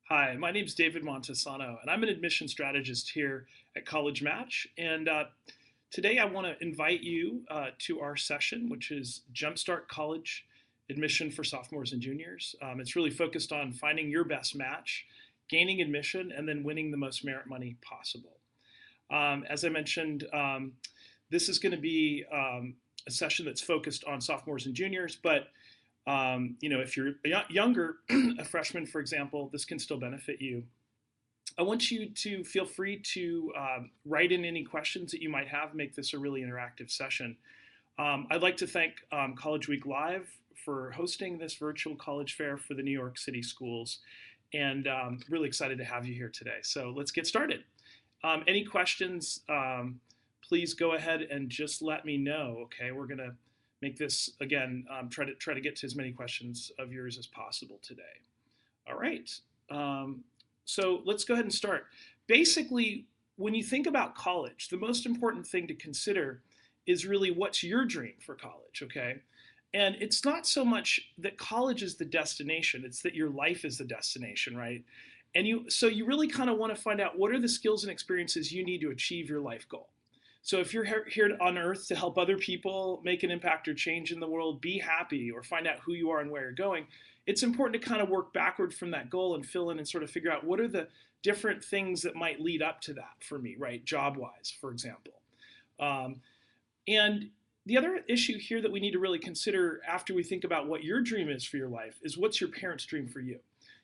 Hi, my name is David Montesano, and I'm an admission strategist here at College Match. And today I want to invite you to our session, which is Jumpstart College Admission for Sophomores and Juniors. It's really focused on finding your best match, gaining admission, and then winning the most merit money possible. As I mentioned, this is going to be a session that's focused on sophomores and juniors, but if you're younger, a freshman, for example, this can still benefit you. I want you to feel free to write in any questions that you might have, make this a really interactive session. I'd like to thank College Week Live for hosting this virtual college fair for the New York City schools, and really excited to have you here today. So let's get started. Any questions, please go ahead and just let me know, okay? We're gonna make this, again, try to get to as many questions of yours as possible today. All right, so let's go ahead and start. Basically, when you think about college, the most important thing to consider is really what's your dream for college, okay? And it's not so much that college is the destination, it's that your life is the destination, right? So you really kind of want to find out what are the skills and experiences you need to achieve your life goal. So if you're here on earth to help other people make an impact or change in the world, be happy, or find out who you are and where you're going, it's important to kind of work backward from that goal and fill in and sort of figure out what are the different things that might lead up to that for me, right? Job-wise, for example. And the other issue here that we need to really consider after we think about what your dream is for your life is what's your parents' dream for you?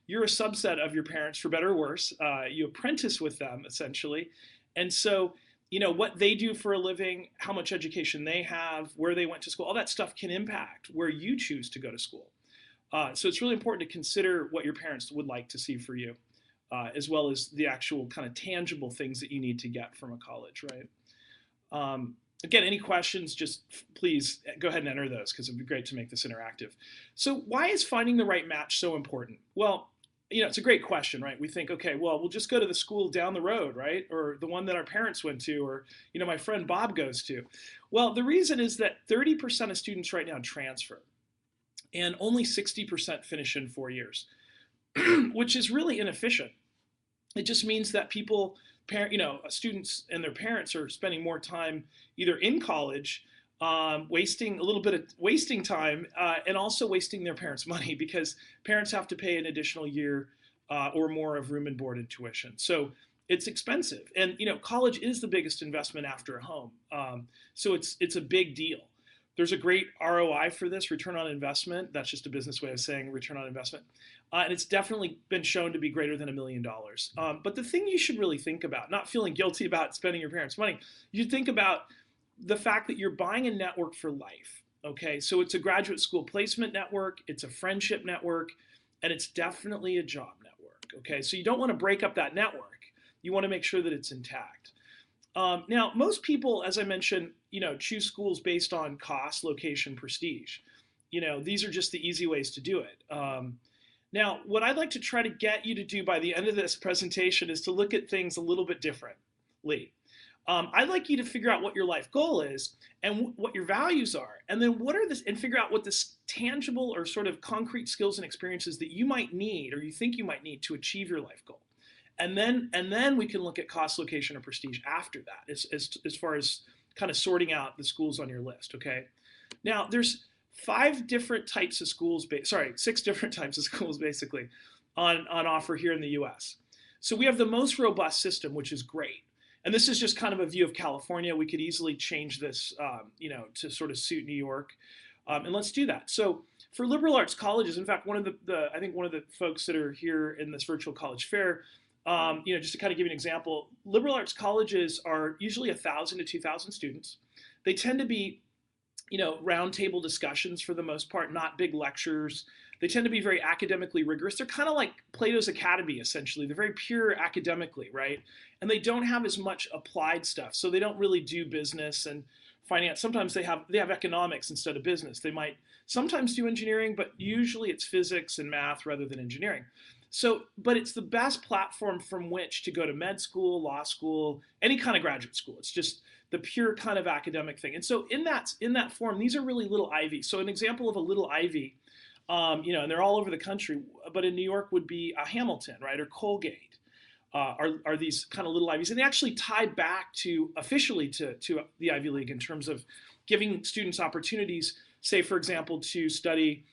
You're a subset of your parents, for better or worse. You apprentice with them, essentially. And so, what they do for a living, how much education they have, where they went to school, all that stuff can impact where you choose to go to school. So it's really important to consider what your parents would like to see for you, as well as the actual kind of tangible things that you need to get from a college, right? Again, any questions, just please go ahead and enter those because it'd be great to make this interactive. So why is finding the right match so important? Well, it's a great question, right? We think, okay, well, we'll just go to the school down the road, right? Or the one that our parents went to, or, my friend Bob goes to. Well, the reason is that 30% of students right now transfer, and only 60% finish in 4 years, which is really inefficient. It just means that students and their parents are spending more time either in college, wasting time, and also wasting their parents' money because parents have to pay an additional year or more of room and board and tuition. So it's expensive, and college is the biggest investment after a home. So it's a big deal. There's a great ROI for this, return on investment. That's just a business way of saying return on investment. And it's definitely been shown to be greater than $1 million. But the thing you should really think about, not feeling guilty about spending your parents' money, you think about the fact that you're buying a network for life. Okay, so it's a graduate school placement network, it's a friendship network, and it's definitely a job network. Okay, so you don't want to break up that network. You want to make sure that it's intact. Now, most people, as I mentioned, choose schools based on cost, location, prestige. These are just the easy ways to do it. Now, what I'd like to try to get you to do by the end of this presentation is to look at things a little bit differently. I'd like you to figure out what your life goal is and what your values are, and then and figure out what the tangible or sort of concrete skills and experiences that you might need or you think you might need to achieve your life goal. And then we can look at cost, location, or prestige after that, as far as kind of sorting out the schools on your list. Okay. Now there's 6 different types of schools basically on offer here in the U.S. So we have the most robust system, which is great. And this is just kind of a view of California. We could easily change this, to sort of suit New York. And let's do that. So for liberal arts colleges, in fact, I think one of the folks that are here in this virtual college fair, just to kind of give you an example, liberal arts colleges are usually 1,000 to 2,000 students. They tend to be, roundtable discussions for the most part, not big lectures. They tend to be very academically rigorous. They're kind of like Plato's Academy, essentially. They're very pure academically, right? And they don't have as much applied stuff. So they don't really do business and finance. Sometimes they have economics instead of business. They might sometimes do engineering, but usually it's physics and math rather than engineering. So, but it's the best platform from which to go to med school, law school, any kind of graduate school. It's just the pure kind of academic thing. And so in that form, these are really little Ivy. So an example of a little Ivy And they're all over the country. But in New York would be Hamilton, right, or Colgate. Are these kind of little Ivies, and they actually tie back to officially to the Ivy League in terms of giving students opportunities, say for example, to study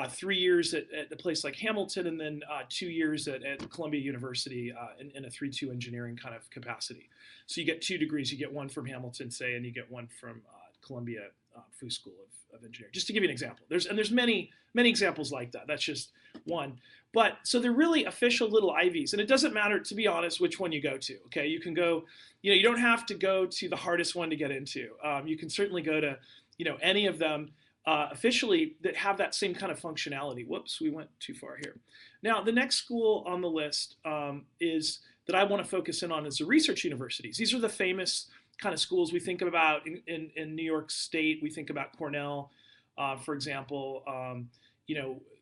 3 years at a place like Hamilton, and then 2 years at Columbia University in a 3-2 engineering kind of capacity. So you get 2 degrees. You get one from Hamilton, say, and you get one from Columbia Fu School of Engineering. Just to give you an example. There's many examples like that. That's just one. But so they're really official little Ivies, and it doesn't matter, to be honest, which one you go to. Okay, you can go, you don't have to go to the hardest one to get into. You can certainly go to, any of them officially that have that same kind of functionality. Whoops, we went too far here. Now, the next school on the list is that I want to focus in on is the research universities. These are the famous kind of schools we think about in New York State. We think about Cornell, for example.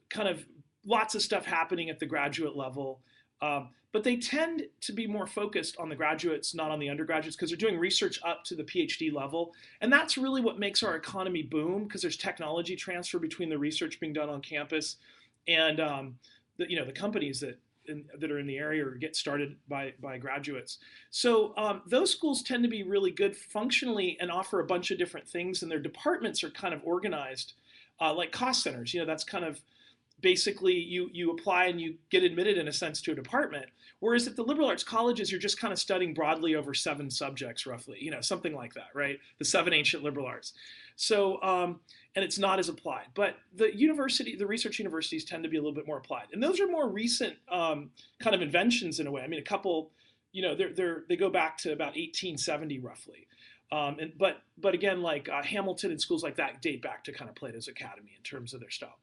Kind of lots of stuff happening at the graduate level. But they tend to be more focused on the graduates, not on the undergraduates, because they're doing research up to the PhD level. And that's really what makes our economy boom, because there's technology transfer between the research being done on campus and the companies that are in the area or get started by graduates. So those schools tend to be really good functionally and offer a bunch of different things, and their departments are kind of organized like cost centers. That's kind of basically you apply and you get admitted in a sense to a department. Whereas at the liberal arts colleges, you're just kind of studying broadly over 7 subjects, roughly, something like that, right? The 7 ancient liberal arts. So, and it's not as applied. But the research universities tend to be a little bit more applied. And those are more recent kind of inventions in a way. I mean, a couple, they go back to about 1870 roughly. But again, like Hamilton and schools like that date back to kind of Plato's Academy in terms of their style.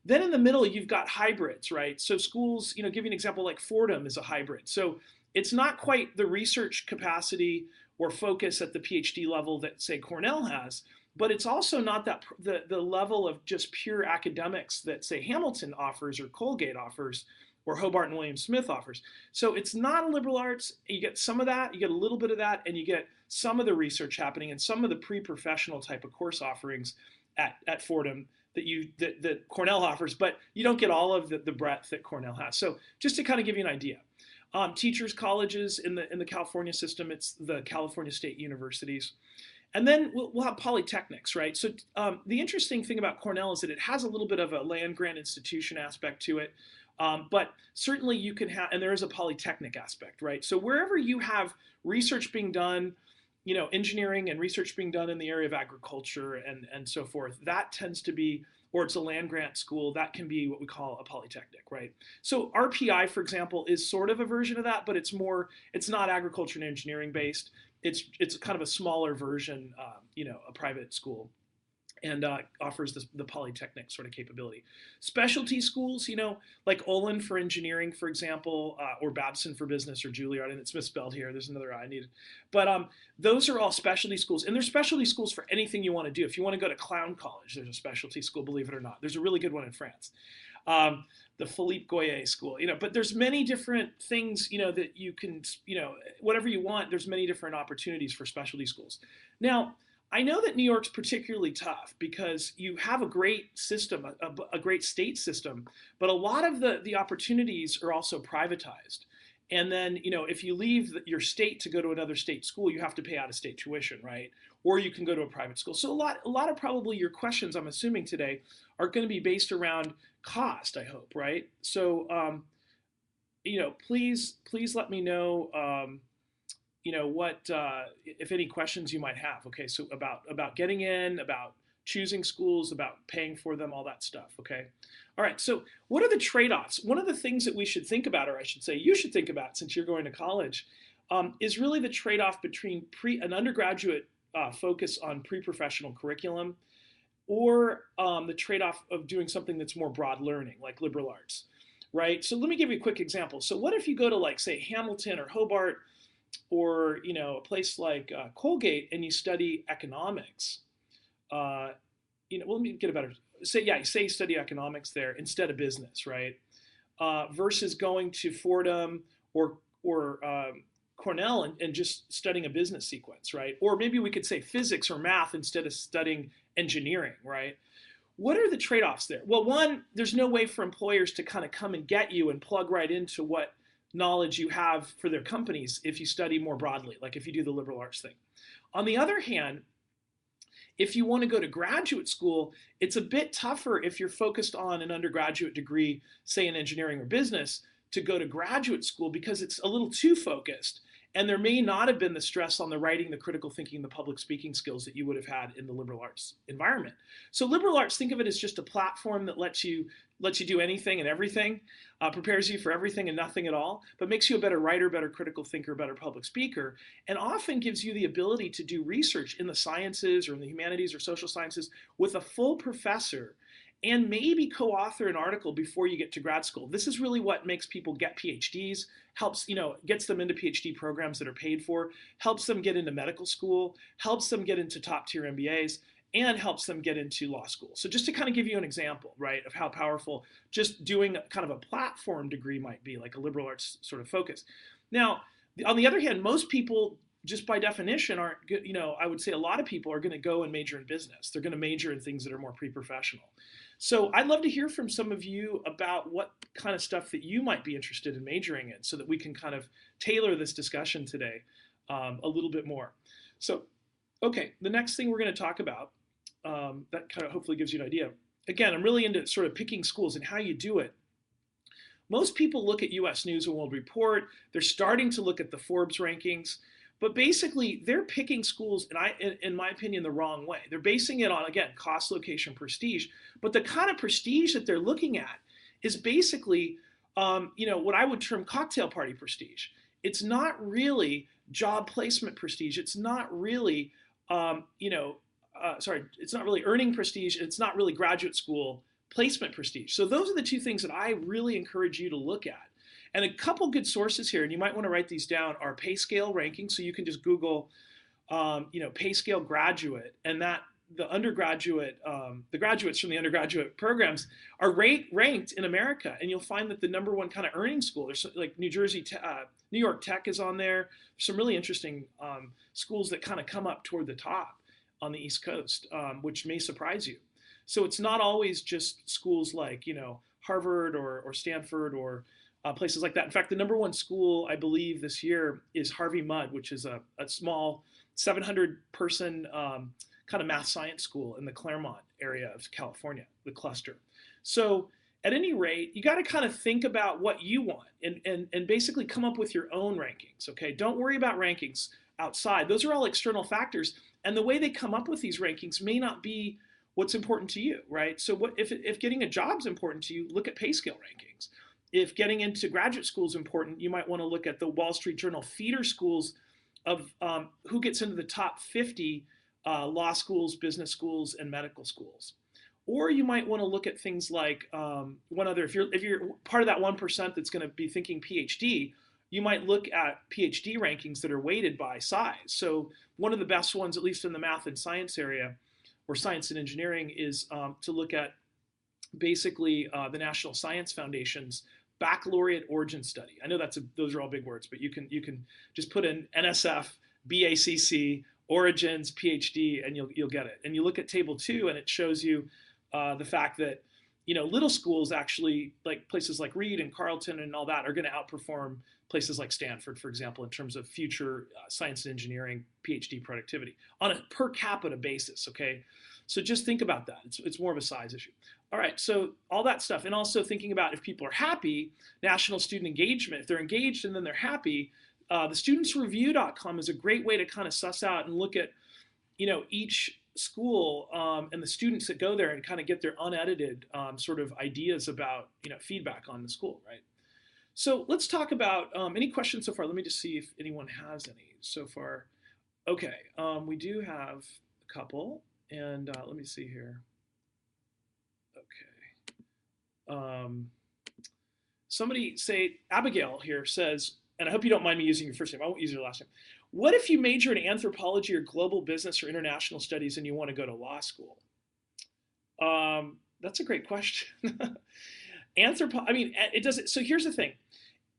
Then in the middle, you've got hybrids, right? So schools, give you an example, like Fordham is a hybrid. So it's not quite the research capacity or focus at the PhD level that, say, Cornell has, but it's also not that the level of just pure academics that, say, Hamilton offers or Colgate offers or Hobart and William Smith offers. So it's not a liberal arts. You get some of that, you get a little bit of that, and you get some of the research happening and some of the pre-professional type of course offerings at Fordham that Cornell offers, but you don't get all of the breadth that Cornell has. So just to kind of give you an idea, teachers colleges in the California system, it's the California State Universities. And then we'll have polytechnics, right? So the interesting thing about Cornell is that it has a little bit of a land grant institution aspect to it. But certainly you can have, and there is a polytechnic aspect, right? So wherever you have research being done, engineering and research being done in the area of agriculture and so forth, that tends to be, or it's a land grant school, that can be what we call a polytechnic, right? So RPI, for example, is sort of a version of that, but it's not agriculture and engineering based. It's kind of a smaller version, a private school, and offers the polytechnic sort of capability. Specialty schools, like Olin for engineering, for example, or Babson for business, or Juilliard, and it's misspelled here. There's another I needed. But those are all specialty schools, and they're specialty schools for anything you want to do. If you want to go to clown college, there's a specialty school, believe it or not. There's a really good one in France. The Philippe Goyer School, but there's many different things, that you can, whatever you want, there's many different opportunities for specialty schools. Now, I know that New York's particularly tough because you have a great system, a great state system, but a lot of the opportunities are also privatized. And then, if you leave your state to go to another state school, you have to pay out of state tuition, right? Or you can go to a private school. So a lot of probably your questions, I'm assuming today, are going to be based around cost, I hope, right? So, please let me know, what if any questions you might have. Okay, so about getting in, about choosing schools, about paying for them, all that stuff. Okay, all right. So what are the trade-offs? One of the things that we should think about, or I should say, you should think about since you're going to college, is really the trade-off between an undergraduate focus on pre-professional curriculum, or the trade-off of doing something that's more broad learning, like liberal arts, right? So let me give you a quick example. So what if you go to, like, say, Hamilton or Hobart, or a place like Colgate, and you study economics? Well, let me get a better say. Yeah, say you study economics there instead of business, right? Versus going to Fordham or Cornell and just studying a business sequence, right? Or maybe we could say physics or math instead of studying engineering, right? What are the trade-offs there? Well, one, there's no way for employers to kind of come and get you and plug right into what knowledge you have for their companies if you study more broadly, like if you do the liberal arts thing. On the other hand, if you want to go to graduate school, it's a bit tougher if you're focused on an undergraduate degree, say in engineering or business, to go to graduate school because it's a little too focused. And there may not have been the stress on the writing, the critical thinking, the public speaking skills that you would have had in the liberal arts environment. So liberal arts, think of it as just a platform that lets you do anything and everything, prepares you for everything and nothing at all, but makes you a better writer, better critical thinker, better public speaker, and often gives you the ability to do research in the sciences or in the humanities or social sciences with a full professor and maybe co-author an article before you get to grad school. This is really what makes people get PhDs, helps, gets them into PhD programs that are paid for, helps them get into medical school, helps them get into top tier MBAs, and helps them get into law school. So just to kind of give you an example, right, of how powerful just doing kind of a platform degree might be, like a liberal arts sort of focus. Now, on the other hand, most people just by definition aren't, I would say a lot of people are going to go and major in business. They're going to major in things that are more pre-professional. So I'd love to hear from some of you about what kind of stuff that you might be interested in majoring in so that we can kind of tailor this discussion today a little bit more. So, okay, the next thing we're going to talk about that kind of hopefully gives you an idea. Again, I'm really into sort of picking schools and how you do it. Most people look at US News and World Report. They're starting to look at the Forbes rankings. But basically, they're picking schools, in my opinion, the wrong way. They're basing it on, again, cost, location, prestige. But the kind of prestige that they're looking at is basically, what I would term cocktail party prestige. It's not really job placement prestige. It's not really, it's not really earning prestige. It's not really graduate school placement prestige. So those are the two things that I really encourage you to look at. And a couple good sources here, and you might want to write these down, are PayScale rankings. So you can just Google, PayScale graduate, and that the undergraduate, the graduates from the undergraduate programs are ranked in America, and you'll find that the number one kind of earning school, there's like New York Tech is on there. There's some really interesting schools that kind of come up toward the top on the East Coast, which may surprise you. So it's not always just schools like Harvard or Stanford or places like that. In fact, the number one school, I believe, this year is Harvey Mudd, which is a small 700-person kind of math science school in the Claremont area of California, the cluster. So at any rate, you got to kind of think about what you want and basically come up with your own rankings, okay? Don't worry about rankings outside. Those are all external factors. And the way they come up with these rankings may not be what's important to you, right? So if getting a job is important to you, look at PayScale rankings. If getting into graduate school is important, you might want to look at the Wall Street Journal feeder schools of who gets into the top 50 law schools, business schools, and medical schools. Or you might want to look at things like if you're part of that 1% that's going to be thinking PhD, you might look at PhD rankings that are weighted by size. So one of the best ones, at least in the math and science area, or science and engineering, is to look at basically the National Science Foundation's baccalaureate origin study. I know those are all big words, but you can just put in NSF, BACC, origins, PhD, and you'll get it. And you look at table 2, and it shows you the fact that little schools actually, like places like Reed and Carleton and all that, are going to outperform places like Stanford, for example, in terms of future science and engineering PhD productivity on a per capita basis. Okay, so just think about that. It's more of a size issue. All right, so all that stuff, and also thinking about if people are happy, national student engagement. If they're engaged and then they're happy, the studentsreview.com is a great way to kind of suss out and look at each school and the students that go there and kind of get their unedited sort of ideas about feedback on the school, right? So let's talk about any questions so far. Let me just see if anyone has any so far. Okay, we do have a couple, and let me see here. Okay. Somebody Abigail here says, and I hope you don't mind me using your first name. I won't use your last name. What if you major in anthropology or global business or international studies and you want to go to law school? That's a great question. It doesn't. So here's the thing.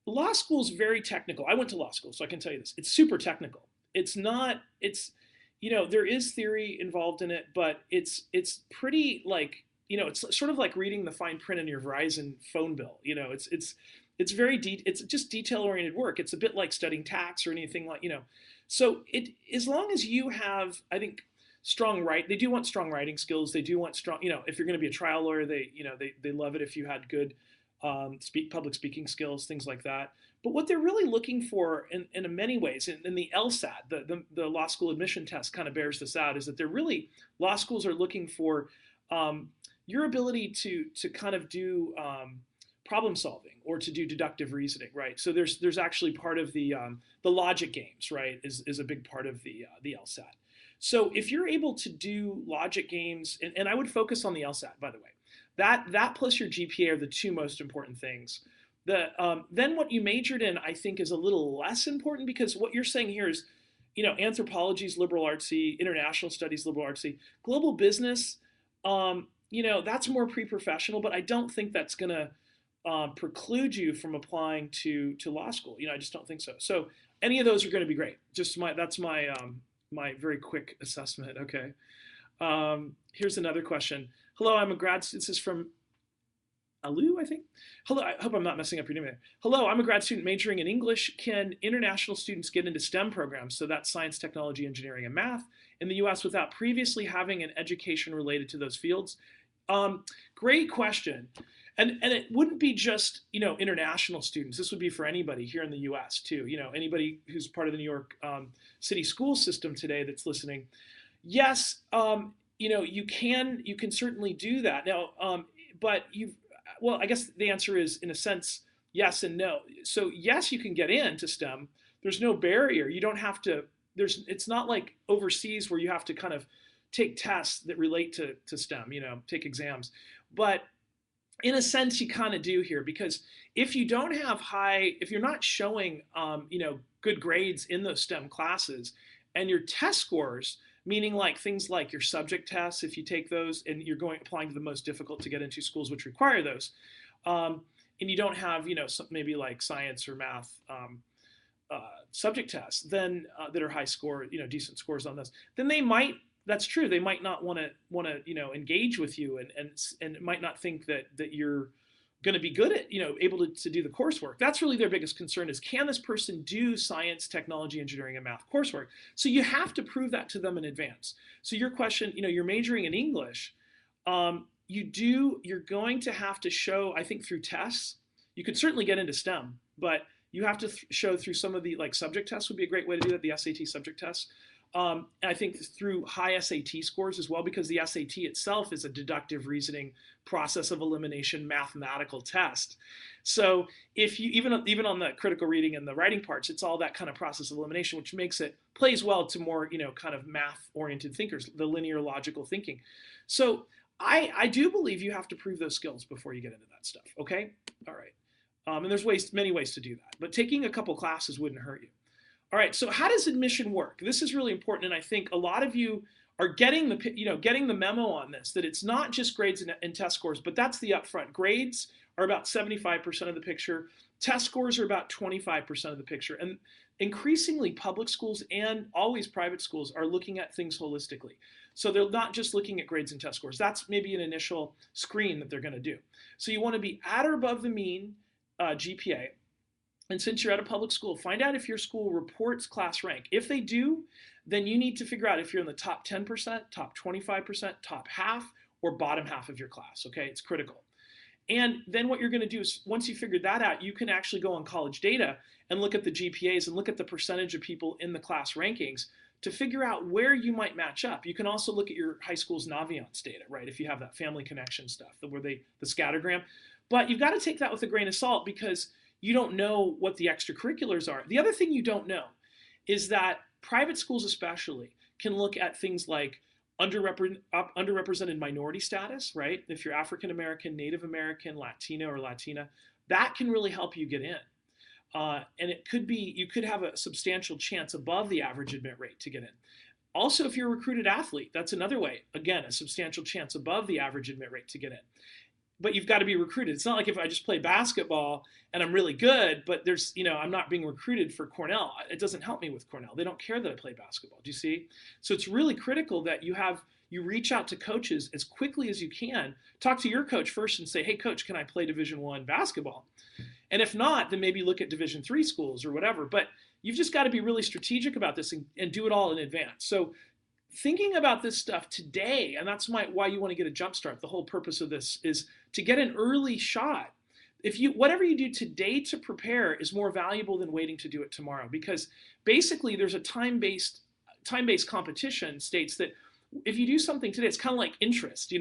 Law school is very technical. I went to law school, so I can tell you this. It's super technical. It's not. There is theory involved in it, but it's pretty like it's sort of like reading the fine print in your Verizon phone bill. It's very it's just detail oriented work. It's a bit like studying tax or anything like. So as long as you have, I think, they do want strong writing skills. They do want strong, if you're going to be a trial lawyer, they love it if you had good public speaking skills, things like that. But what they're really looking for in many ways, in the LSAT, the law school admission test kind of bears this out, is that law schools are looking for your ability to kind of do problem solving or to do deductive reasoning, right? So there's actually part of the logic games, right, is a big part of the LSAT. So if you're able to do logic games, and I would focus on the LSAT, by the way, that plus your GPA are the two most important things. Then what you majored in, I think, is a little less important, because what you're saying here is, anthropology is liberal artsy, international studies liberal artsy, global business, that's more pre-professional, but I don't think that's going to preclude you from applying to law school. I just don't think so. So any of those are going to be great. That's my very quick assessment. Okay. Here's another question. Hello, I'm a grad student. This is from Alu, I think. Hello, I hope I'm not messing up your name there. Hello, I'm a grad student majoring in English. Can international students get into STEM programs, so that's science, technology, engineering, and math, in the US without previously having an education related to those fields? Great question. And it wouldn't be just, international students. This would be for anybody here in the US too. Anybody who's part of the New York City school system today that's listening. Yes, you can certainly do that. Now, but I guess the answer is, in a sense, yes and no. So yes, you can get into STEM. There's no barrier. You don't have to, it's not like overseas where you have to kind of take tests that relate to STEM, take exams. But in a sense, you kind of do here, because if you don't have if you're not showing, good grades in those STEM classes, and your test scores, meaning like things like your subject tests, if you take those and you're applying to the most difficult to get into schools which require those, and you don't have, maybe like science or math subject tests, then that are high score, decent scores on those, then that's true. They might not want to engage with you, and might not think that you're going to be good at, able to do the coursework. That's really their biggest concern, is, can this person do science, technology, engineering, and math coursework? So you have to prove that to them in advance. So your question, you're majoring in English. You're going to have to show, I think, through tests. You could certainly get into STEM, but you have to show through some of the, like, subject tests would be a great way to do that, the SAT subject tests. And I think through high SAT scores as well, because the SAT itself is a deductive reasoning, process of elimination, mathematical test. So if you even on the critical reading and the writing parts, it's all that kind of process of elimination, which plays well to more, kind of math-oriented thinkers, the linear logical thinking. So I do believe you have to prove those skills before you get into that stuff. Okay, all right. And there's many ways to do that, but taking a couple classes wouldn't hurt you. All right, so how does admission work? This is really important, and I think a lot of you are getting the memo on this, that it's not just grades and test scores, but that's the upfront. Grades are about 75% of the picture. Test scores are about 25% of the picture. And increasingly, public schools and always private schools are looking at things holistically. So they're not just looking at grades and test scores. That's maybe an initial screen that they're going to do. So you want to be at or above the mean GPA. And since you're at a public school, find out if your school reports class rank. If they do, then you need to figure out if you're in the top 10%, top 25%, top half, or bottom half of your class. Okay, it's critical. And then what you're going to do is, once you figure that out, you can actually go on college data and look at the GPAs and look at the percentage of people in the class rankings to figure out where you might match up. You can also look at your high school's Naviance data, right? If you have that family connection stuff, the scattergram. But you've got to take that with a grain of salt, because you don't know what the extracurriculars are. The other thing you don't know is that private schools especially can look at things like underrepresented minority status, right? If you're African American, Native American, Latino or Latina, that can really help you get in. And you could have a substantial chance above the average admit rate to get in. Also, if you're a recruited athlete, that's another way. Again, a substantial chance above the average admit rate to get in. But you've got to be recruited. It's not like if I just play basketball and I'm really good, but I'm not being recruited for Cornell. It doesn't help me with Cornell. They don't care that I play basketball. Do you see? So it's really critical that you you reach out to coaches as quickly as you can. Talk to your coach first and say, hey, coach, can I play Division I basketball? And if not, then maybe look at Division III schools or whatever. But you've just got to be really strategic about this and do it all in advance. So thinking about this stuff today, and that's why you want to get a jump start. The whole purpose of this is to get an early shot. If you whatever you do today to prepare is more valuable than waiting to do it tomorrow, because basically there's a time-based competition states that if you do something today, it's kind of like interest,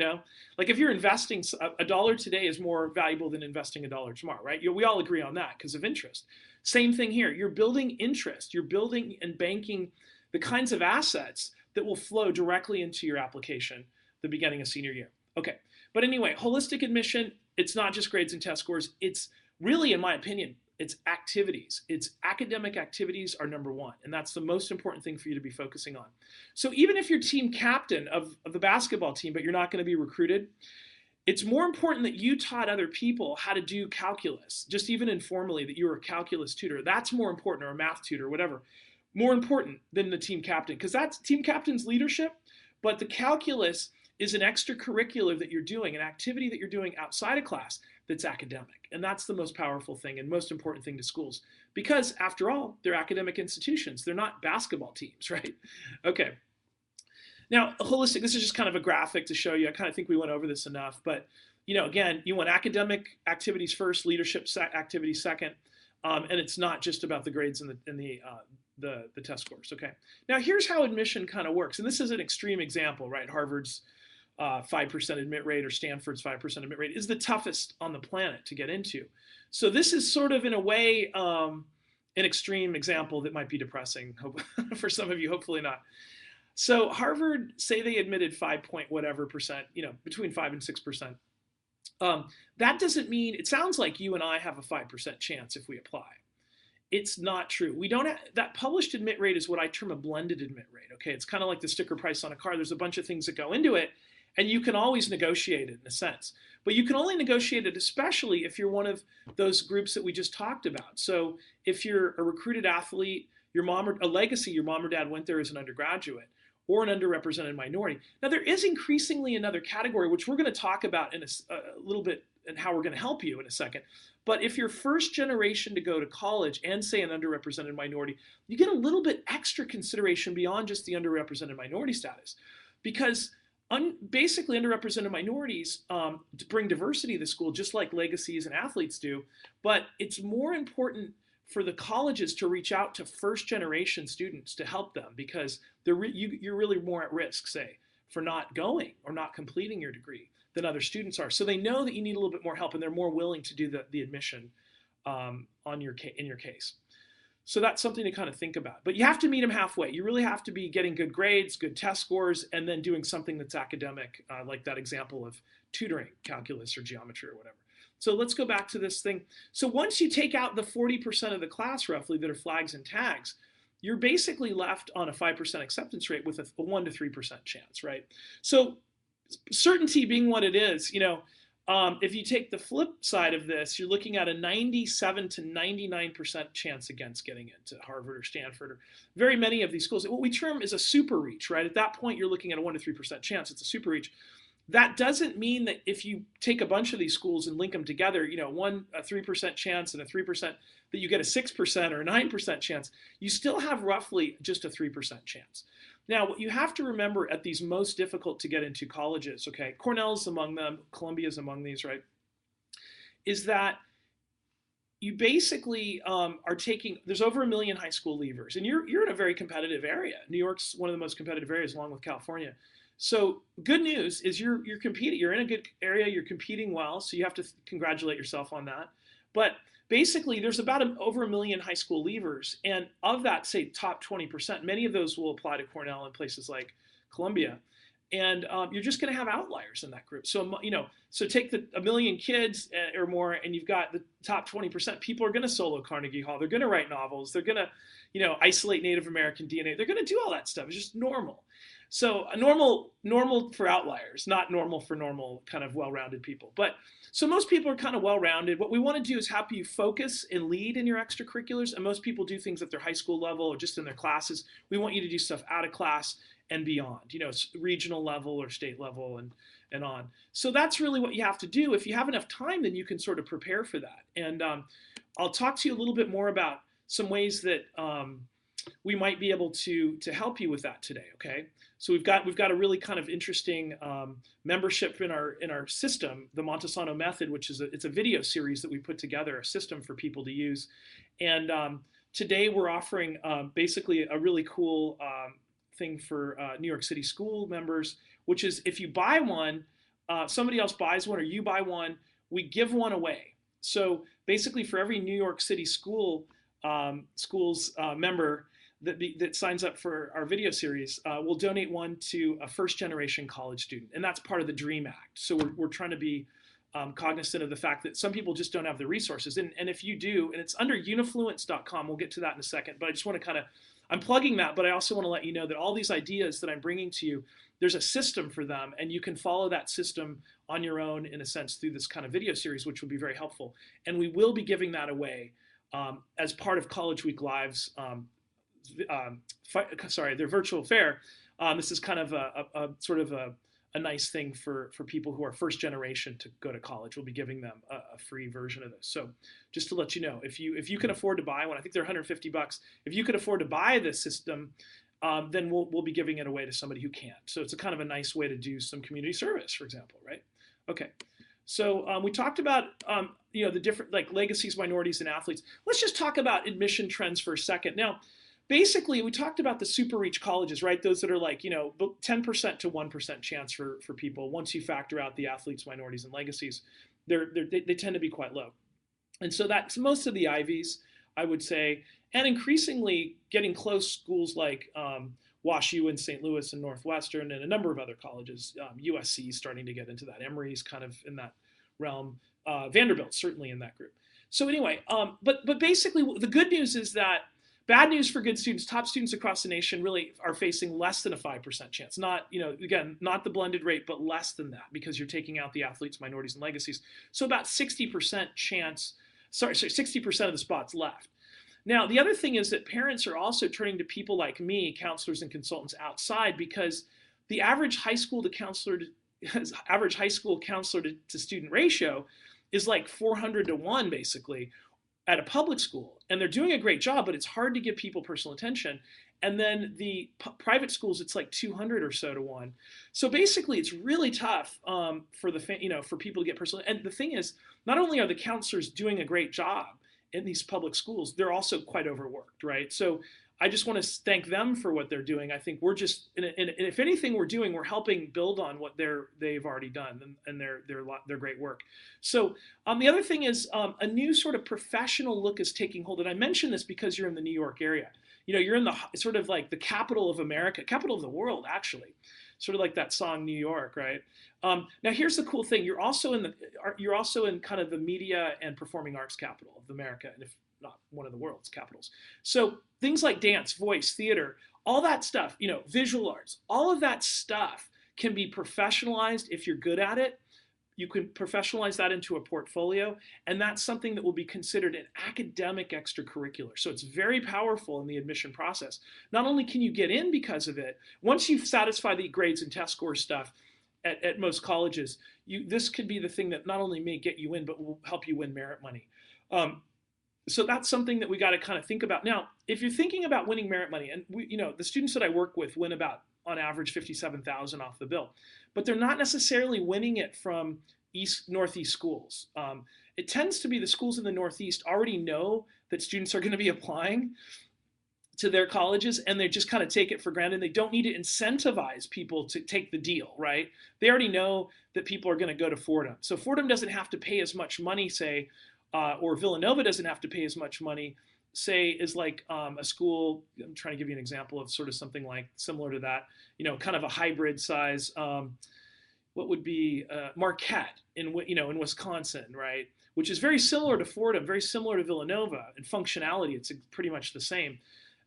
like if you're investing a dollar today is more valuable than investing a dollar tomorrow, right? We all agree on that because of interest. Same thing here. You're building interest. You're building and banking the kinds of assets that will flow directly into your application the beginning of senior year. Okay, but anyway, holistic admission, it's not just grades and test scores. It's really, in my opinion, it's activities. It's academic activities are number one, and that's the most important thing for you to be focusing on. So even if you're team captain of the basketball team, but you're not going to be recruited, it's more important that you taught other people how to do calculus, just even informally, that you were a calculus tutor. That's more important, or a math tutor, whatever. More important than the team captain, because that's team captain's leadership, but the calculus is an extracurricular that you're doing, an activity that you're doing outside of class that's academic. And that's the most powerful thing and most important thing to schools, because after all, they're academic institutions. They're not basketball teams, right? Okay. Now, holistic, this is just kind of a graphic to show you. I kind of think we went over this enough, but again, you want academic activities first, leadership activities second, and it's not just about the grades and the test scores. Okay. Now here's how admission kind of works, and this is an extreme example, right? Harvard's 5% admit rate or Stanford's 5% admit rate is the toughest on the planet to get into. So this is sort of, in a way, an extreme example that might be depressing for some of you, hopefully not. So Harvard, say they admitted 5 point whatever percent, between 5 and 6%. That doesn't mean, it sounds like you and I have a 5% chance if we apply. It's not true. We don't have, that published admit rate is what I term a blended admit rate. Okay, it's kind of like the sticker price on a car. There's a bunch of things that go into it, and you can always negotiate it in a sense. But you can only negotiate it, especially if you're one of those groups that we just talked about. So if you're a recruited athlete, your mom or dad went there as an undergraduate, or an underrepresented minority. Now there is increasingly another category, which we're going to talk about in a little bit, and how we're going to help you in a second. But if you're first generation to go to college and say an underrepresented minority, you get a little bit extra consideration beyond just the underrepresented minority status, because basically underrepresented minorities bring diversity to the school, just like legacies and athletes do. But it's more important for the colleges to reach out to first generation students to help them, because you're really more at risk, say, for not going or not completing your degree than other students are. So they know that you need a little bit more help, and they're more willing to do the admission in your case. So that's something to kind of think about. But you have to meet them halfway. You really have to be getting good grades, good test scores, and then doing something that's academic, like that example of tutoring, calculus or geometry or whatever. So let's go back to this thing. So once you take out the 40% of the class roughly that are flags and tags, you're basically left on a 5% acceptance rate with a 1 to 3% chance, right? So certainty being what it is, if you take the flip side of this, you're looking at a 97 to 99% chance against getting into Harvard or Stanford or very many of these schools. What we term is a super reach, right? At that point, you're looking at a 1 to 3% chance. It's a super reach. That doesn't mean that if you take a bunch of these schools and link them together, a 3% chance and a 3%, that you get a 6% or a 9% chance. You still have roughly just a 3% chance. Now, what you have to remember at these most difficult to get into colleges, okay, Cornell's among them, Columbia's among these, right, is that you basically are taking, there's over 1 million high school leavers, and you're in a very competitive area. New York's one of the most competitive areas, along with California. So good news is you're competing, you're in a good area, you're competing well, so you have to congratulate yourself on that. But basically, there's about over 1 million high school leavers, and of that, say, top 20%, many of those will apply to Cornell and places like Columbia. And you're just going to have outliers in that group. So, so take the 1 million kids or more, and you've got the top 20%. People are going to solo Carnegie Hall. They're going to write novels. They're going to, isolate Native American DNA. They're going to do all that stuff. It's just normal. So normal for outliers, not normal for normal kind of well-rounded people. But so most people are kind of well-rounded. What we want to do is help you focus and lead in your extracurriculars. And most people do things at their high school level or just in their classes. We want you to do stuff out of class and beyond, regional level or state level and on. So that's really what you have to do. If you have enough time, then you can sort of prepare for that. And I'll talk to you a little bit more about some ways that we might be able to help you with that today. Okay, so we've got a really kind of interesting membership in our system, the Montesano method, which is it's a video series that we put together, a system for people to use. And today we're offering basically a really cool thing for New York City school members, which is if you buy one, somebody else buys one, or you buy one, we give one away. So basically, for every New York City schools member that signs up for our video series, we'll donate one to a first-generation college student, and that's part of the DREAM Act. So we're trying to be cognizant of the fact that some people just don't have the resources, and if you do, and it's under unifluence.com, we'll get to that in a second, but I just want to kind of, I'm plugging that, but I also want to let you know that all these ideas that I'm bringing to you, there's a system for them, and you can follow that system on your own, in a sense, through this kind of video series, which will be very helpful. And we will be giving that away as part of College Week Live's, their virtual fair. This is kind of a sort of a nice thing for people who are first generation to go to college. We'll be giving them a free version of this. So just to let you know, if you can afford to buy one, I think they're $150. If you could afford to buy this system, then we'll be giving it away to somebody who can't. So it's a kind of a nice way to do some community service, for example, right? Okay. So we talked about the different like legacies, minorities, and athletes. Let's just talk about admission trends for a second. Now, basically, we talked about the super reach colleges, right? Those that are like 10% to 1% chance for people. Once you factor out the athletes, minorities, and legacies, they tend to be quite low. And so that's most of the Ivies, I would say, and increasingly getting close schools like WashU in St. Louis and Northwestern, and a number of other colleges. USC is starting to get into that. Emory's kind of in that realm. Vanderbilt's certainly in that group. So anyway, but basically the good news is that bad news for good students, top students across the nation really are facing less than a 5% chance. Not, again, not the blended rate, but less than that, because you're taking out the athletes, minorities, and legacies. So about 60% chance, 60% of the spots left. Now, the other thing is that parents are also turning to people like me, counselors and consultants outside, because the average high school counselor to student ratio is like 400 to 1, basically, at a public school. And they're doing a great job, but it's hard to give people personal attention. And then the private schools, it's like 200 or so to 1. So basically, it's really tough for people to get personal. And the thing is, not only are the counselors doing a great job in these public schools, they're also quite overworked, right? So I just want to thank them for what they're doing. I think we're just, and if anything we're helping build on what they've already done and their great work. So the other thing is a new sort of professional look is taking hold. And I mention this because you're in the New York area. You're in the sort of like the capital of America, capital of the world, actually. Sort of like that song, New York, right? Now, here's the cool thing: you're also in kind of the media and performing arts capital of America, and if not one of the world's capitals. So things like dance, voice, theater, all that stuff, visual arts, all of that stuff can be professionalized if you're good at it. You can professionalize that into a portfolio, and that's something that will be considered an academic extracurricular. So it's very powerful in the admission process. Not only can you get in because of it, once you've satisfied the grades and test score stuff at most colleges, this could be the thing that not only may get you in, but will help you win merit money. So that's something that we got to kind of think about. Now, if you're thinking about winning merit money, and the students that I work with win about, on average, $57,000 off the bill, but they're not necessarily winning it from Northeast schools. It tends to be the schools in the Northeast already know that students are going to be applying to their colleges, and they just kind of take it for granted. They don't need to incentivize people to take the deal, right? They already know that people are going to go to Fordham. So Fordham doesn't have to pay as much money, say, or Villanova doesn't have to pay as much money, say, is like a school. I'm trying to give you an example of sort of something like similar to that, kind of a hybrid size. What would be Marquette in Wisconsin, right? Which is very similar to Fordham, very similar to Villanova in functionality. It's pretty much the same.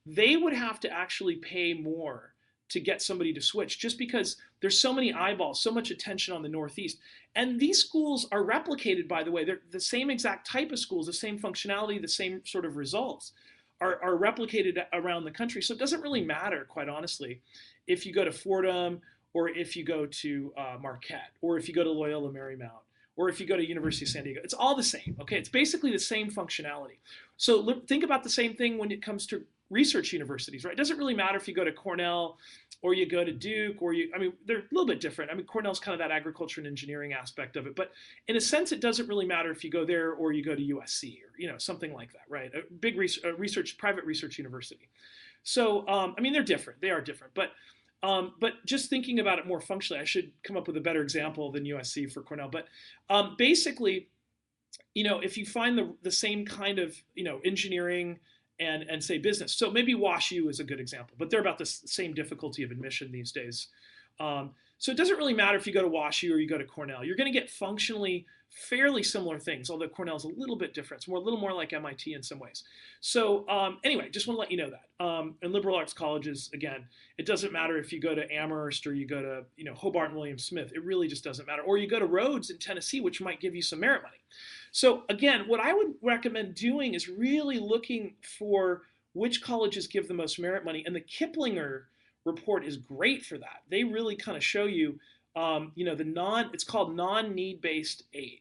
They would have to actually pay more to get somebody to switch, just because there's so many eyeballs, so much attention on the Northeast. And these schools are replicated, by the way. They're the same exact type of schools, the same functionality, the same sort of results are replicated around the country. So it doesn't really matter, quite honestly, if you go to Fordham or if you go to Marquette or if you go to Loyola Marymount or if you go to University of San Diego. It's all the same, okay? It's basically the same functionality. So think about the same thing when it comes to research universities, right? It doesn't really matter if you go to Cornell or you go to Duke or I mean, they're a little bit different. I mean, Cornell's kind of that agriculture and engineering aspect of it, but in a sense, it doesn't really matter if you go there or you go to USC or, something like that, right? A big private research university. So, I mean, they're different. They are different, but just thinking about it more functionally, I should come up with a better example than USC for Cornell. But basically, if you find the same kind of, engineering and say business. So maybe WashU is a good example, but they're about the same difficulty of admission these days. So it doesn't really matter if you go to WashU or you go to Cornell. You're going to get functionally fairly similar things, although Cornell's a little bit different. It's a little more like MIT in some ways. So anyway, just want to let you know that. And liberal arts colleges, again, it doesn't matter if you go to Amherst or you go to Hobart and William Smith. It really just doesn't matter. Or you go to Rhodes in Tennessee, which might give you some merit money. So again, what I would recommend doing is really looking for which colleges give the most merit money. And the Kiplinger report is great for that. They really kind of show you, it's called non-need based aid.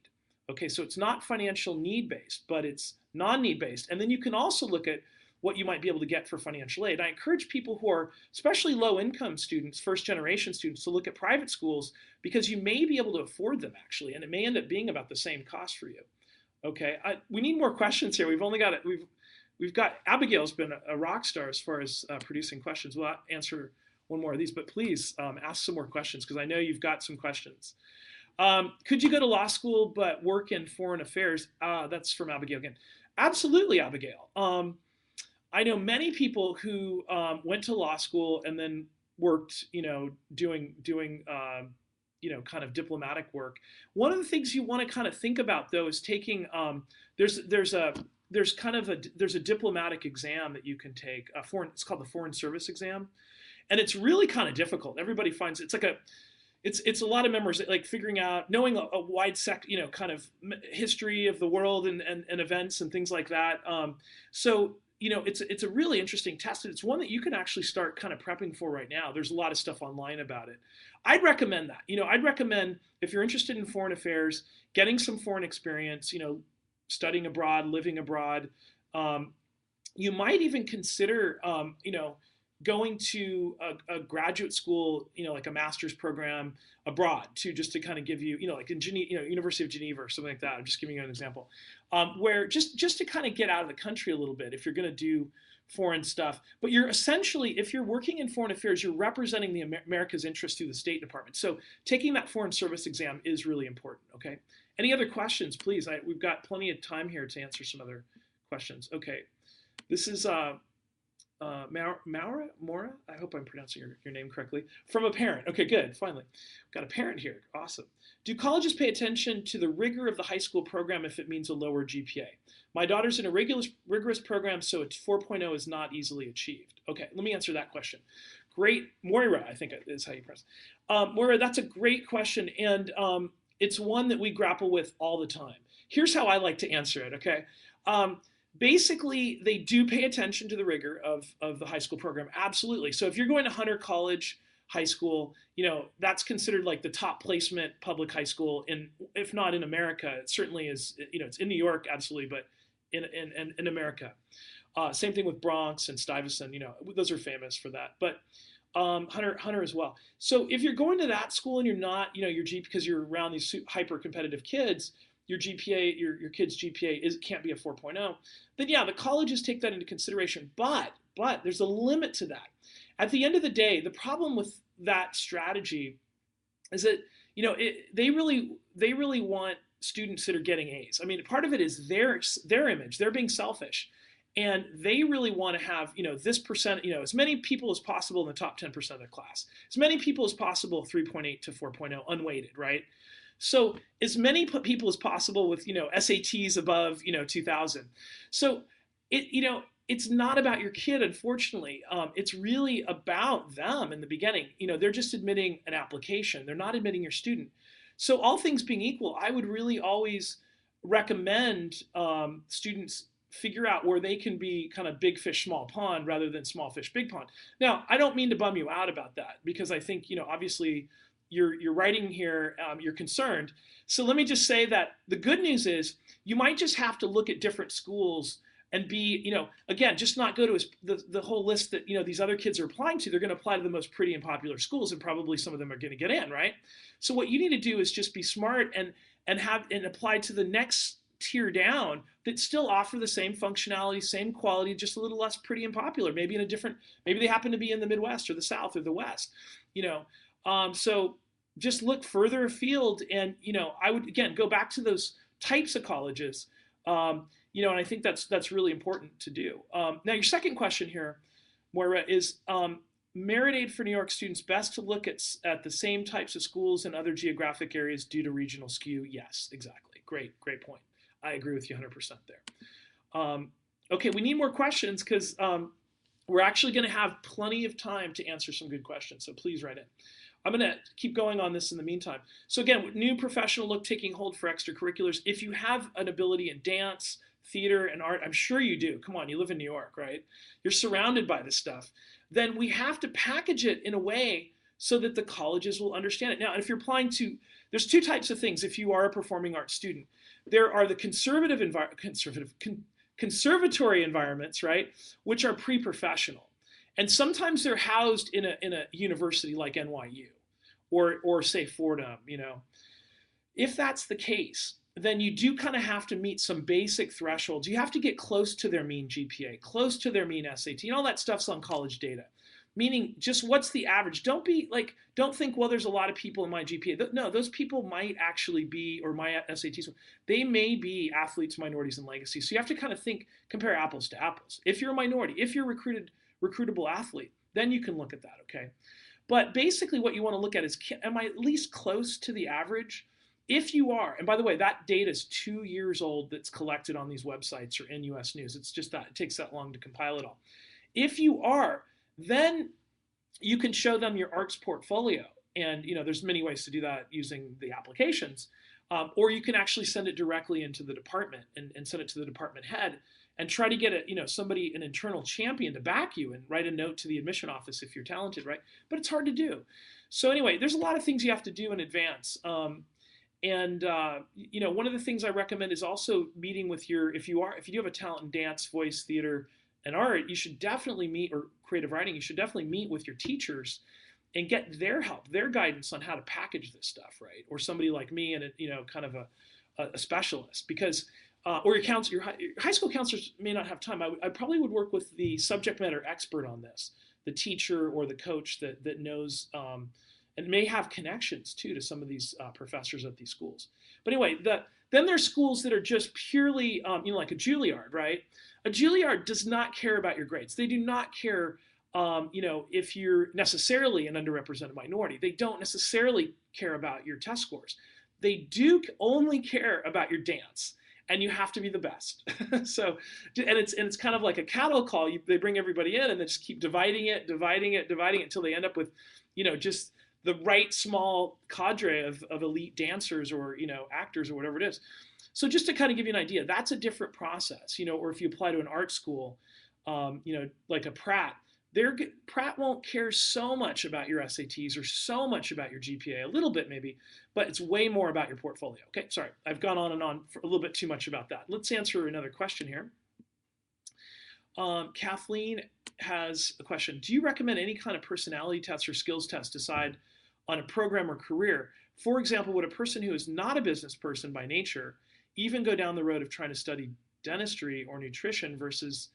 Okay, so it's not financial need based, but it's non-need based. And then you can also look at what you might be able to get for financial aid. I encourage people who are, especially low income students, first generation students, to look at private schools because you may be able to afford them actually, and it may end up being about the same cost for you. Okay, we need more questions here. We've got Abigail's been a rock star as far as producing questions. We'll answer one more of these, but please ask some more questions because I know you've got some questions. Could you go to law school but work in foreign affairs? That's from Abigail again. Absolutely, Abigail. I know many people who went to law school and then worked, doing kind of diplomatic work. One of the things you want to kind of think about though is taking there's a diplomatic exam that you can take. It's called the Foreign Service exam, and it's really kind of difficult. Everybody finds it's a lot of memories, like figuring out, knowing a wide kind of history of the world and events and things like that. So it's a really interesting test. It's one that you can actually start kind of prepping for right now. There's a lot of stuff online about it. I'd recommend that. I'd recommend if you're interested in foreign affairs, getting some foreign experience, studying abroad, living abroad. You might even consider, going to a graduate school, like a master's program abroad too, just to kind of give you, like in Geneva, University of Geneva or something like that. I'm just giving you an example, where just to kind of get out of the country a little bit if you're going to do foreign stuff. But you're essentially, if you're working in foreign affairs, you're representing the America's interest through the State Department. So taking that Foreign Service exam is really important. Okay. Any other questions, please? We've got plenty of time here to answer some other questions. Okay. This is Mora, I hope I'm pronouncing your name correctly, from a parent. Okay, good, finally. Got a parent here, awesome. Do colleges pay attention to the rigor of the high school program if it means a lower GPA? My daughter's in a rigorous program, so a 4.0 is not easily achieved. Okay, let me answer that question. Great, Moira, I think is how you press. Moira, that's a great question, and it's one that we grapple with all the time. Here's how I like to answer it, okay? Basically, they do pay attention to the rigor of the high school program, absolutely. So if you're going to Hunter College High School, that's considered like the top placement public high school if not in America, it certainly is, it's in New York, absolutely, but in America. Same thing with Bronx and Stuyvesant, those are famous for that. But Hunter as well. So if you're going to that school and you're not, because you're around these hyper competitive kids, your GPA, your kid's GPA can't be a 4.0, then yeah, the colleges take that into consideration. But there's a limit to that. At the end of the day, the problem with that strategy is that they really want students that are getting A's. I mean, part of it is their image. They're being selfish, and they really want to have this percent, as many people as possible in the top 10% of their class, as many people as possible 3.8 to 4.0 unweighted, right? So as many people as possible with SATs above 2000. So it's not about your kid, unfortunately. It's really about them in the beginning. They're just admitting an application. They're not admitting your student. So all things being equal, I would really always recommend students figure out where they can be kind of big fish, small pond rather than small fish, big pond. Now, I don't mean to bum you out about that because I think, obviously you're writing here, you're concerned. So let me just say that the good news is you might just have to look at different schools and be, again, just not go to the whole list that, these other kids are applying to. They're going to apply to the most pretty and popular schools, and probably some of them are going to get in, right? So what you need to do is just be smart and apply to the next tier down that still offer the same functionality, same quality, just a little less pretty and popular. Maybe maybe they happen to be in the Midwest or the South or the West, So just look further afield, and I would again go back to those types of colleges, and I think that's really important to do. Now, your second question here, Moira, is Merit Aid for New York students best to look at the same types of schools in other geographic areas due to regional skew? Yes, exactly. Great point. I agree with you 100% there. Okay, we need more questions because we're actually going to have plenty of time to answer some good questions, so please write in. I'm going to keep going on this in the meantime. So again, new professional look taking hold for extracurriculars. If you have an ability in dance, theater, and art, I'm sure you do. Come on, you live in New York, right? You're surrounded by this stuff. Then we have to package it in a way so that the colleges will understand it. Now, if you're applying to, there's two types of things if you are a performing arts student. There are the conservatory environments, right, which are pre-professional. And sometimes they're housed in a university like NYU or say Fordham, If that's the case, then you do kind of have to meet some basic thresholds. You have to get close to their mean GPA, close to their mean SAT, and all that stuff's on college data. Meaning just what's the average? Don't think, well, there's a lot of people in my GPA. No, those people might actually be, or my SATs, they may be athletes, minorities, and legacy. So you have to kind of compare apples to apples. If you're a minority, if you're recruitable athlete, then you can look at that, okay? But basically what you want to look at is, am I at least close to the average? If you are, and by the way, that data is 2 years old that's collected on these websites or in US News. It's just that, it takes that long to compile it all. If you are, then you can show them your arts portfolio. And there's many ways to do that using the applications. Or you can actually send it directly into the department and send it to the department head and try to get an internal champion to back you and write a note to the admission office if you're talented, right? But it's hard to do. So anyway, there's a lot of things you have to do in advance. One of the things I recommend is also meeting with if you do have a talent in dance, voice, theater, and art, you should definitely meet, or creative writing, you should definitely meet with your teachers and get their help, their guidance on how to package this stuff, right? Or somebody like me and kind of a specialist, because or your counselor, your high school counselors may not have time. I probably would work with the subject matter expert on this, the teacher or the coach that knows and may have connections too to some of these professors at these schools. But anyway, then there's schools that are just purely, like a Juilliard, right? A Juilliard does not care about your grades. They do not care, if you're necessarily an underrepresented minority. They don't necessarily care about your test scores. They do only care about your dance, and you have to be the best. So, and it's kind of like a cattle call. They bring everybody in, and they just keep dividing it until they end up with, just the right small cadre of elite dancers or actors or whatever it is. So just to kind of give you an idea, that's a different process, or if you apply to an art school, like a Pratt, Pratt won't care so much about your SATs or so much about your GPA, a little bit maybe, but it's way more about your portfolio. Okay, sorry, I've gone on and on for a little bit too much about that. Let's answer another question here. Kathleen has a question. Do you recommend any kind of personality tests or skills tests to decide on a program or career? For example, would a person who is not a business person by nature even go down the road of trying to study dentistry or nutrition versus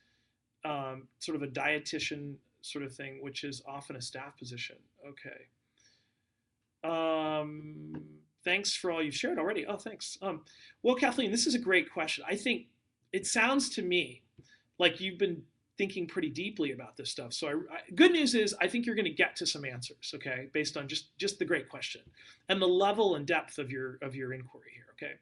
sort of a dietitian sort of thing, which is often a staff position? Okay. Thanks for all you've shared already. Oh, thanks. Well, Kathleen, this is a great question. I think it sounds to me like you've been thinking pretty deeply about this stuff. So good news is I think you're going to get to some answers, okay, based on just the great question and the level and depth of your inquiry here, okay?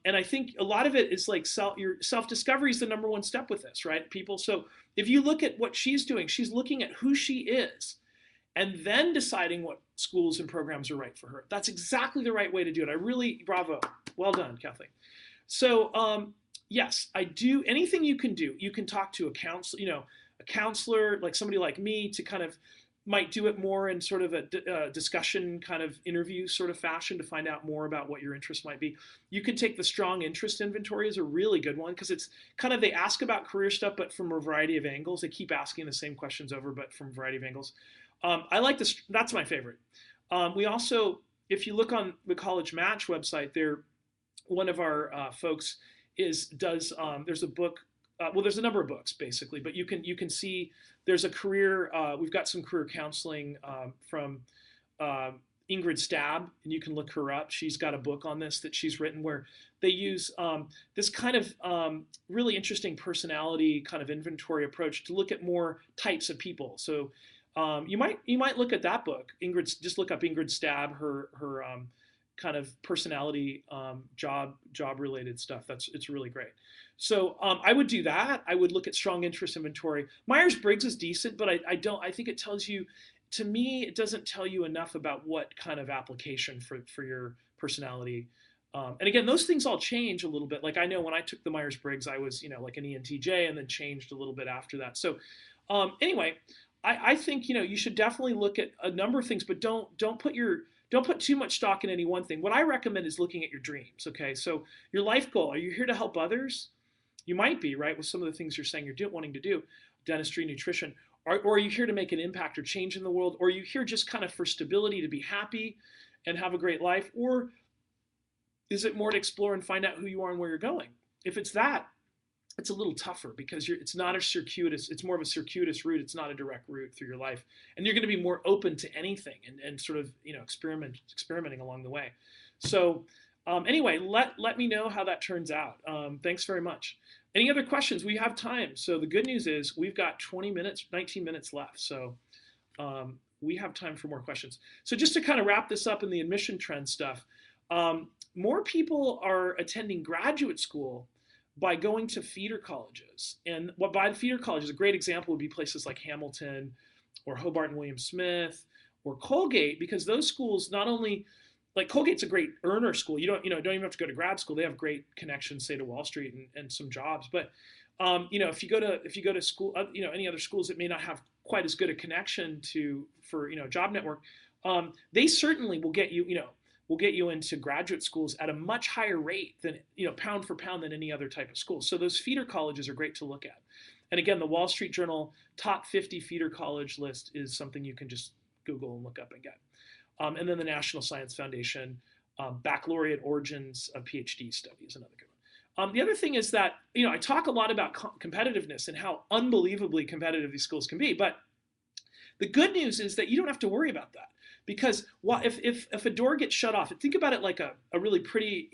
And I think a lot of it is like your self-discovery is the number one step with this, right, people? So if you look at what she's doing, she's looking at who she is and then deciding what schools and programs are right for her. That's exactly the right way to do it. Bravo. Well done, Kathleen. So, yes, I do. Anything you can do, you can talk to a counselor, a counselor like somebody like me to kind of might do it more in sort of a discussion kind of interview sort of fashion to find out more about what your interest might be. You could take the strong interest inventory as a really good one because it's kind of they ask about career stuff, but from a variety of angles. They keep asking the same questions over, but from a variety of angles. I like this. That's my favorite. We also, if you look on the College Match website, there one of our folks is does there's a book well there's a number of books basically, but you can see there's a career we've got some career counseling from uh, Ingrid Stab, and you can look her up. She's got a book on this that she's written where they use this kind of really interesting personality kind of inventory approach to look at more types of people. So you might look at that book. Just look up Ingrid Stab, her kind of personality job related stuff. It's really great. So I would do that. I would look at strong interest inventory. Myers Briggs is decent, but I think it tells you, to me, it doesn't tell you enough about what kind of application for your personality. And again, those things all change a little bit. Like I know when I took the Myers Briggs, I was like an ENTJ, and then changed a little bit after that. So anyway, I think you should definitely look at a number of things, but don't put too much stock in any one thing. What I recommend is looking at your dreams. Okay, so your life goal: are you here to help others? You might be, right, with some of the things you're saying you're wanting to do, dentistry, nutrition. Or are you here to make an impact or change in the world? Or are you here just kind of for stability, to be happy and have a great life? Or is it more to explore and find out who you are and where you're going? If it's that, it's a little tougher because it's not a circuitous, it's more of a circuitous route. It's not a direct route through your life. And you're going to be more open to anything and sort of, experimenting along the way. So anyway, let me know how that turns out. Thanks very much. Any other questions? We have time. So the good news is we've got 20 minutes, 19 minutes left. So we have time for more questions. So just to kind of wrap this up in the admission trend stuff, more people are attending graduate school by going to feeder colleges. And what by the feeder colleges, a great example would be places like Hamilton or Hobart and William Smith or Colgate, because those schools not only, like Colgate's a great earner school. You don't even have to go to grad school. They have great connections, say, to Wall Street and some jobs. But if you go to school, any other schools that may not have quite as good a connection for job network, they certainly will get you into graduate schools at a much higher rate than pound for pound than any other type of school. So those feeder colleges are great to look at. And again, the Wall Street Journal top 50 feeder college list is something you can just Google and look up and get. And then the National Science Foundation Baccalaureate Origins of PhD Study is another good one. The other thing is that I talk a lot about competitiveness and how unbelievably competitive these schools can be, but the good news is that you don't have to worry about that. Because if a door gets shut off, think about it like a really pretty,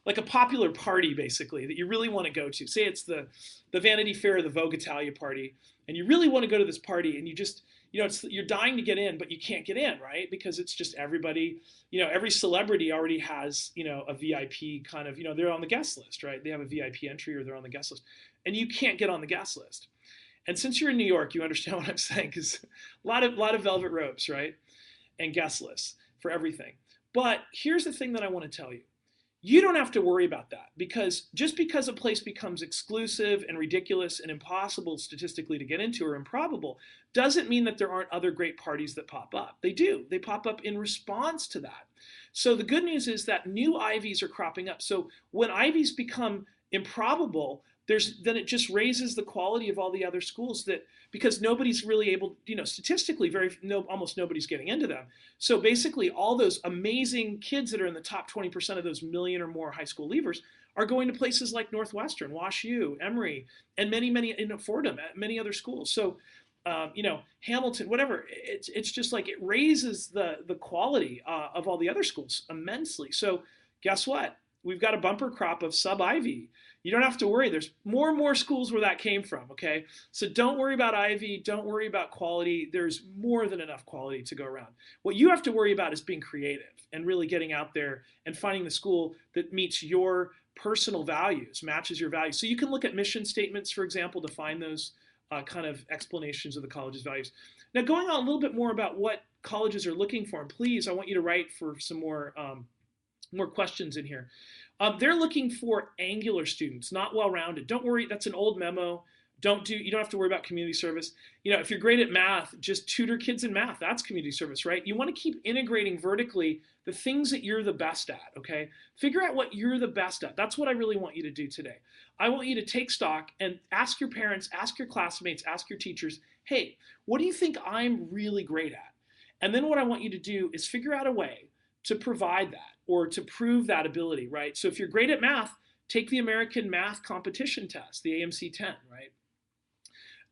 like a popular party basically that you really want to go to. Say it's the Vanity Fair or the Vogue Italia party, and you really want to go to this party, and you just you're dying to get in, but you can't get in, right? Because it's just everybody, every celebrity already has a VIP kind of, they're on the guest list, right? They have a VIP entry or they're on the guest list, and you can't get on the guest list. And since you're in New York, you understand what I'm saying, because a lot of velvet ropes, right? And guest lists for everything. But here's the thing that I want to tell you. You don't have to worry about that, because just because a place becomes exclusive and ridiculous and impossible statistically to get into or improbable doesn't mean that there aren't other great parties that pop up. They do. They pop up in response to that. So the good news is that new Ivies are cropping up. So when Ivies become improbable, then it just raises the quality of all the other schools, because nobody's really able, statistically, almost nobody's getting into them. So basically, all those amazing kids that are in the top 20% of those million or more high school leavers are going to places like Northwestern, Wash U, Emory, and many Fordham, many other schools. So Hamilton, whatever. It's just like it raises the quality of all the other schools immensely. So guess what? We've got a bumper crop of sub-Ivy. You don't have to worry. There's more and more schools where that came from, okay? So don't worry about Ivy. Don't worry about quality. There's more than enough quality to go around. What you have to worry about is being creative and really getting out there and finding the school that meets your personal values, matches your values. So you can look at mission statements, for example, to find those kind of explanations of the college's values. Now, going on a little bit more about what colleges are looking for, and please, I want you to write for some more questions in here. They're looking for angular students, not well-rounded. Don't worry, that's an old memo. You don't have to worry about community service. If you're great at math, just tutor kids in math. That's community service, right? You want to keep integrating vertically the things that you're the best at, okay? Figure out what you're the best at. That's what I really want you to do today. I want you to take stock and ask your parents, ask your classmates, ask your teachers, hey, what do you think I'm really great at? And then what I want you to do is figure out a way to provide that or to prove that ability, right? So if you're great at math, take the American Math Competition Test, the AMC 10, right?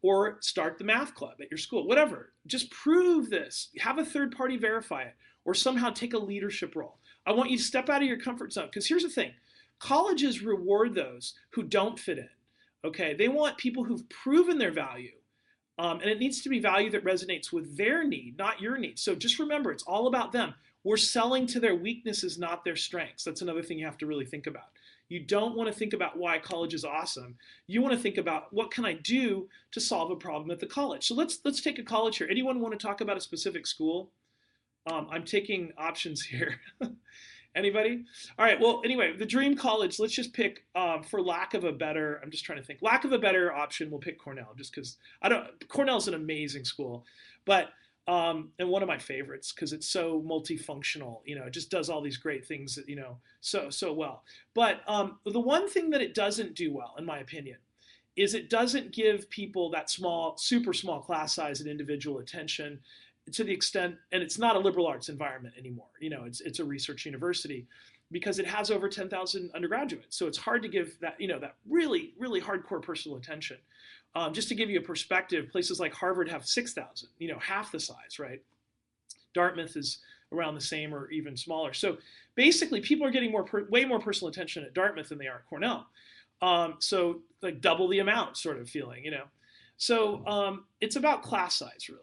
Or start the math club at your school, whatever. Just prove this. Have a third party verify it, or somehow take a leadership role. I want you to step out of your comfort zone, because here's the thing. Colleges reward those who don't fit in, okay? They want people who've proven their value, and it needs to be value that resonates with their need, not your need. So just remember, it's all about them. We're selling to their weaknesses, not their strengths. That's another thing you have to really think about. You don't want to think about why college is awesome. You want to think about what can I do to solve a problem at the college. So let's take a college here. Anyone want to talk about a specific school? I'm taking options here. Anybody? All right. Well, anyway, the dream college. Let's just pick, for lack of a better. I'm just trying to think. Lack of a better option, we'll pick Cornell, just because I don't. Cornell's an amazing school, but and one of my favorites because it's so multifunctional. It just does all these great things that so well. But the one thing that it doesn't do well, in my opinion, is it doesn't give people that super small class size and individual attention to the extent, and it's not a liberal arts environment anymore. It's a research university because it has over 10,000 undergraduates. So it's hard to give that that really really hardcore personal attention. Just to give you a perspective, places like Harvard have 6,000, half the size, right? Dartmouth is around the same or even smaller. So basically, people are getting way more personal attention at Dartmouth than they are at Cornell. So like double the amount sort of feeling. So it's about class size, really.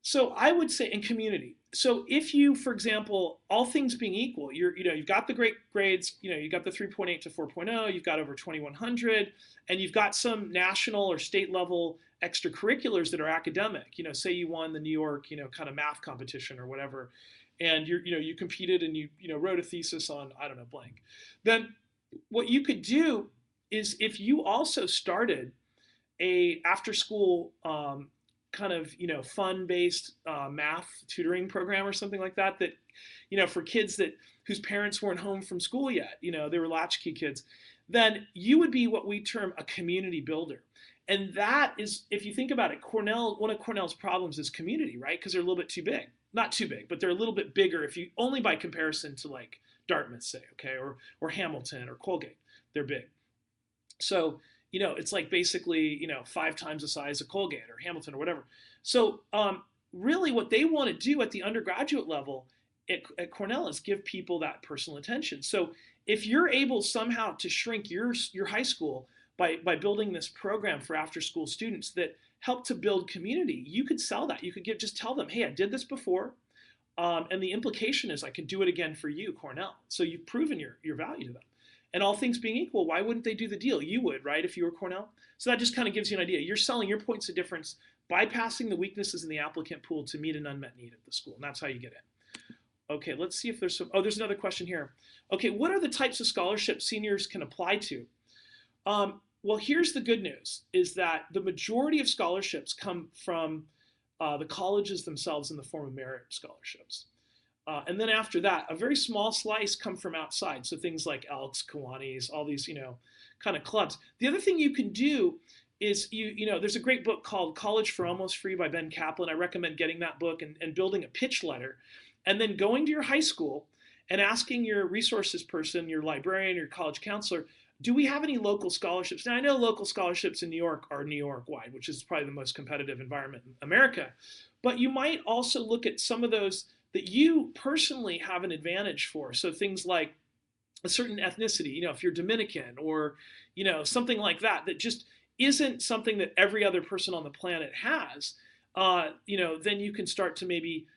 So I would say in community. So if you, for example, all things being equal, you've got the great grades, you've got the 3.8 to 4.0, you've got over 2,100, and you've got some national or state level extracurriculars that are academic. Say you won the New York, kind of math competition or whatever, and you competed and you wrote a thesis on, I don't know, blank. Then what you could do is if you also started a after school kind of fun-based math tutoring program or something like that for kids whose parents weren't home from school yet, they were latchkey kids, then you would be what we term a community builder. And that is, if you think about it, one of Cornell's problems is community, right? Because they're a little bit too big. Not too big, but they're a little bit bigger if you only by comparison to like Dartmouth, say, okay, or Hamilton or Colgate. They're big. So it's like basically, 5 times the size of Colgate or Hamilton or whatever. So really what they want to do at the undergraduate level at Cornell is give people that personal attention. So if you're able somehow to shrink your high school by building this program for after school students that help to build community, you could sell that. You could just tell them, hey, I did this before. And the implication is I can do it again for you, Cornell. So you've proven your value to them. And all things being equal, why wouldn't they do the deal? You would, right, if you were Cornell? So that just kind of gives you an idea. You're selling your points of difference, bypassing the weaknesses in the applicant pool to meet an unmet need at the school. And that's how you get in. Okay, let's see if there's there's another question here. Okay, what are the types of scholarships seniors can apply to? Well, here's the good news, is that the majority of scholarships come from the colleges themselves in the form of merit scholarships. And then after that, a very small slice come from outside. So things like Elks, Kiwanis, all these, kind of clubs. The other thing you can do is there's a great book called College for Almost Free by Ben Kaplan. I recommend getting that book and building a pitch letter and then going to your high school and asking your resources person, your librarian, your college counselor, do we have any local scholarships? Now, I know local scholarships in New York are New York wide, which is probably the most competitive environment in America. But you might also look at some of those that you personally have an advantage for. So things like a certain ethnicity, if you're Dominican or, something like that, that just isn't something that every other person on the planet has, then you can start to maybe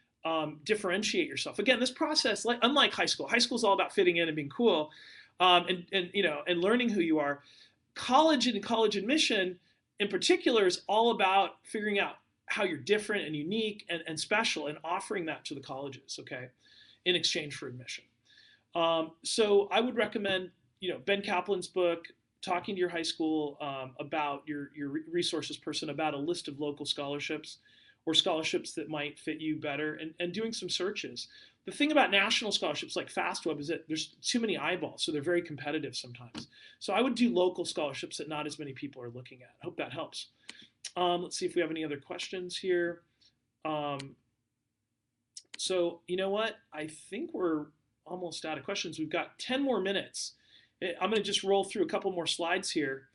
differentiate yourself. Again, this process, unlike high school is all about fitting in and being cool, and learning who you are. College and college admission in particular is all about figuring out how you're different and unique and special and offering that to the colleges, okay, in exchange for admission. So I would recommend, Ben Kaplan's book, talking to your high school about your resources person about a list of local scholarships or scholarships that might fit you better, and doing some searches. The thing about national scholarships like FastWeb is that there's too many eyeballs, so they're very competitive sometimes. So I would do local scholarships that not as many people are looking at. I hope that helps. Let's see if we have any other questions here. Um, so you know what? I think we're almost out of questions. We've got 10 more minutes. I'm going to just roll through a couple more slides here.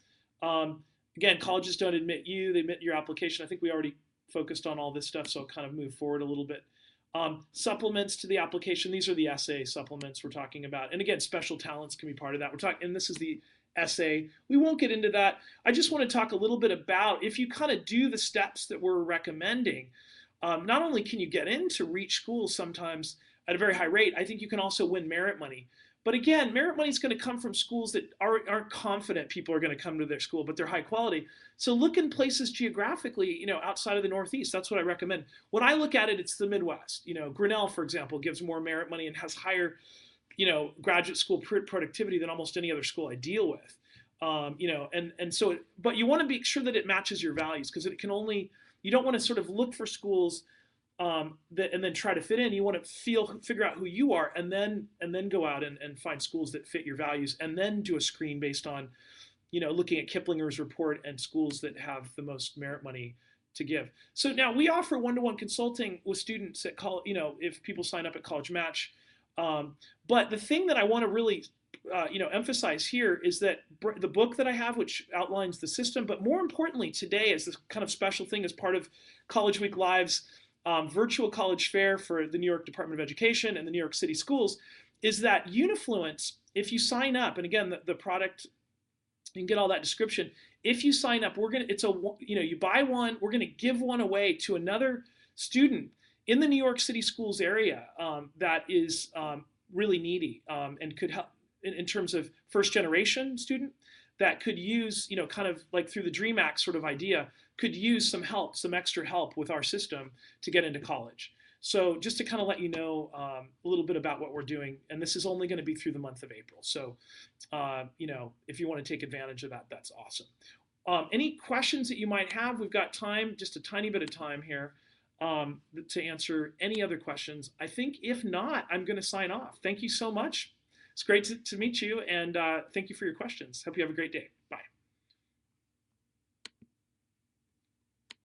Um, Again, colleges don't admit you, they admit your application. I think we already focused on all this stuff, so I'll kind of move forward a little bit. Supplements to the application. These are the essay supplements we're talking about. And again, special talents can be part of that. We're talking, and this is the essay. We won't get into that. I just want to talk a little bit about if you kind of do the steps that we're recommending, not only can you get into reach schools sometimes at a very high rate, I think you can also win merit money. But again, merit money is going to come from schools that aren't confident people are going to come to their school, but they're high quality. So look in places geographically, outside of the Northeast. That's what I recommend. When I look at it, it's the Midwest. Grinnell, for example, gives more merit money and has higher, graduate school productivity than almost any other school I deal with. And so, but you want to be sure that it matches your values, because it can only, you don't want to sort of look for schools and then try to fit in. You want to figure out who you are, and then go out and find schools that fit your values, and then do a screen based on, looking at Kiplinger's report and schools that have the most merit money to give. So now we offer one-to-one consulting with students at college, if people sign up at College Match. But the thing that I want to really emphasize here is that the book that I have, which outlines the system, but more importantly today, is this kind of special thing as part of College Week Live's virtual college fair for the New York Department of Education and the New York City schools, is that Unifluence, if you sign up, and again, the product, you can get all that description. If you sign up, you buy one, we're gonna give one away to another student in the New York City schools area that is really needy and could help in terms of first generation student that could use, kind of like through the DREAM Act sort of idea, could use some help, some extra help with our system to get into college. So just to kind of let you know a little bit about what we're doing, and this is only going to be through the month of April. So, if you want to take advantage of that, that's awesome. Any questions that you might have? We've got time, just a tiny bit of time here to answer any other questions. I think if not, I'm going to sign off. Thank you so much. It's great to meet you, and thank you for your questions. Hope you have a great day. Bye.